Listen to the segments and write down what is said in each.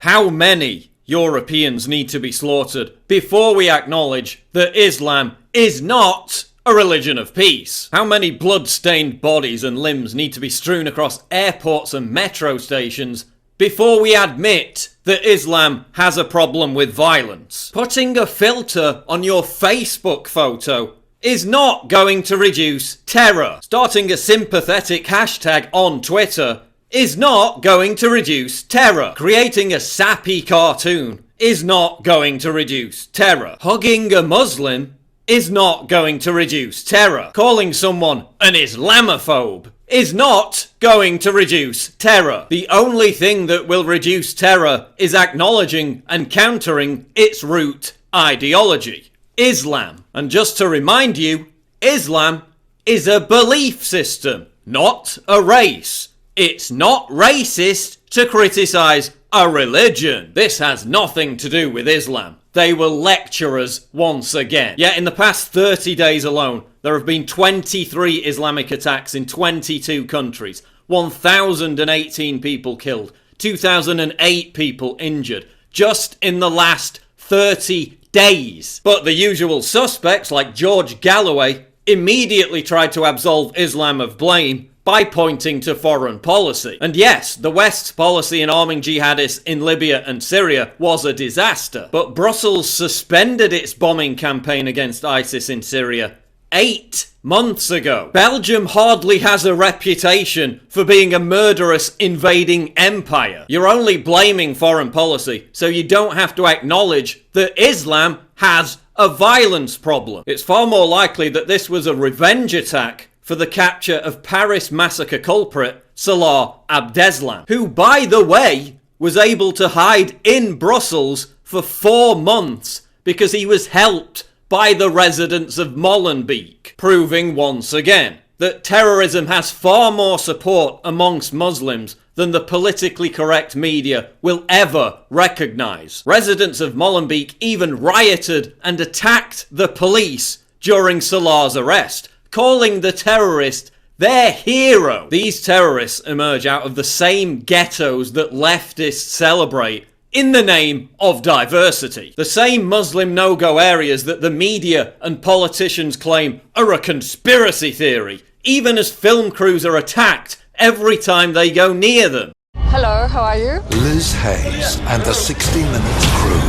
How many Europeans need to be slaughtered before we acknowledge that Islam is not a religion of peace? How many blood-stained bodies and limbs need to be strewn across airports and metro stations before we admit that Islam has a problem with violence? Putting a filter on your Facebook photo is not going to reduce terror. Starting a sympathetic hashtag on Twitter is not going to reduce terror. Creating a sappy cartoon is not going to reduce terror. Hugging a Muslim is not going to reduce terror. Calling someone an Islamophobe is not going to reduce terror. The only thing that will reduce terror is acknowledging and countering its root ideology, Islam. And just to remind you, Islam is a belief system, not a race. It's not racist to criticize a religion. This has nothing to do with Islam. They will lecture us once again. Yet in the past 30 days alone, there have been 23 Islamic attacks in 22 countries, 1,018 people killed, 2,008 people injured, just in the last 30 days. But the usual suspects, like George Galloway, immediately tried to absolve Islam of blame by pointing to foreign policy. And yes, the West's policy in arming jihadists in Libya and Syria was a disaster. But Brussels suspended its bombing campaign against ISIS in Syria 8 months ago. Belgium hardly has a reputation for being a murderous invading empire. You're only blaming foreign policy, so you don't have to acknowledge that Islam has a violence problem. It's far more likely that this was a revenge attack for the capture of Paris massacre culprit Salah Abdeslam, who, by the way, was able to hide in Brussels for 4 months because he was helped by the residents of Molenbeek, proving once again that terrorism has far more support amongst Muslims than the politically correct media will ever recognise. Residents of Molenbeek even rioted and attacked the police during Salah's arrest, calling the terrorist their hero. These terrorists emerge out of the same ghettos that leftists celebrate in the name of diversity. The same Muslim no-go areas that the media and politicians claim are a conspiracy theory, even as film crews are attacked every time they go near them. Hello, how are you? Liz Hayes and the 60 Minutes crew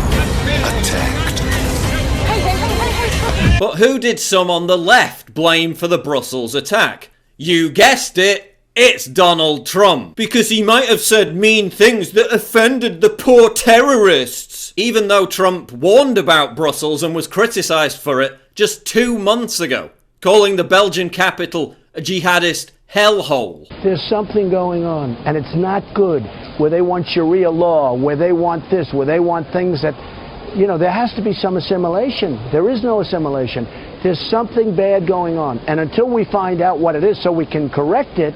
attacked. But who did some on the left blame for the Brussels attack? You guessed it, it's Donald Trump. Because he might have said mean things that offended the poor terrorists. Even though Trump warned about Brussels and was criticised for it just 2 months ago, calling the Belgian capital a jihadist hellhole. There's something going on, and it's not good, where they want Sharia law, where they want this, where they want things that, you know, there has to be some assimilation. There is no assimilation. There's something bad going on. And until we find out what it is so we can correct it,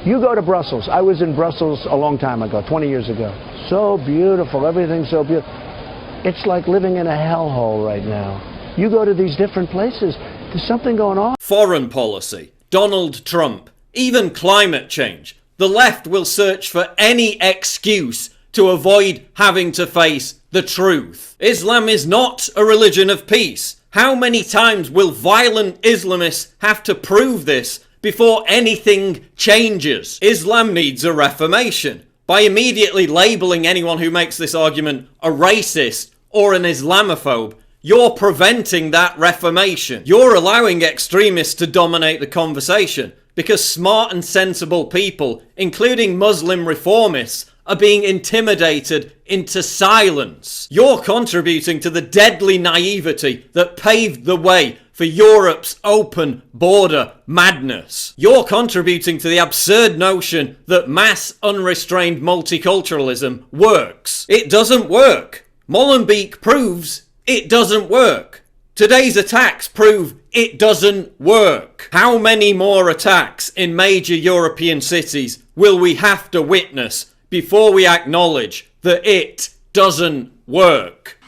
you go to Brussels. I was in Brussels a long time ago, 20 years ago. So beautiful. Everything's so beautiful. It's like living in a hellhole right now. You go to these different places. There's something going on. Foreign policy, Donald Trump, even climate change. The left will search for any excuse to avoid having to face the truth. Islam is not a religion of peace. How many times will violent Islamists have to prove this before anything changes? Islam needs a reformation. By immediately labelling anyone who makes this argument a racist or an Islamophobe, you're preventing that reformation. You're allowing extremists to dominate the conversation because smart and sensible people, including Muslim reformists, are being intimidated into silence. You're contributing to the deadly naivety that paved the way for Europe's open border madness. You're contributing to the absurd notion that mass unrestrained multiculturalism works. It doesn't work. Molenbeek proves it doesn't work. Today's attacks prove it doesn't work. How many more attacks in major European cities will we have to witness before we acknowledge that it doesn't work?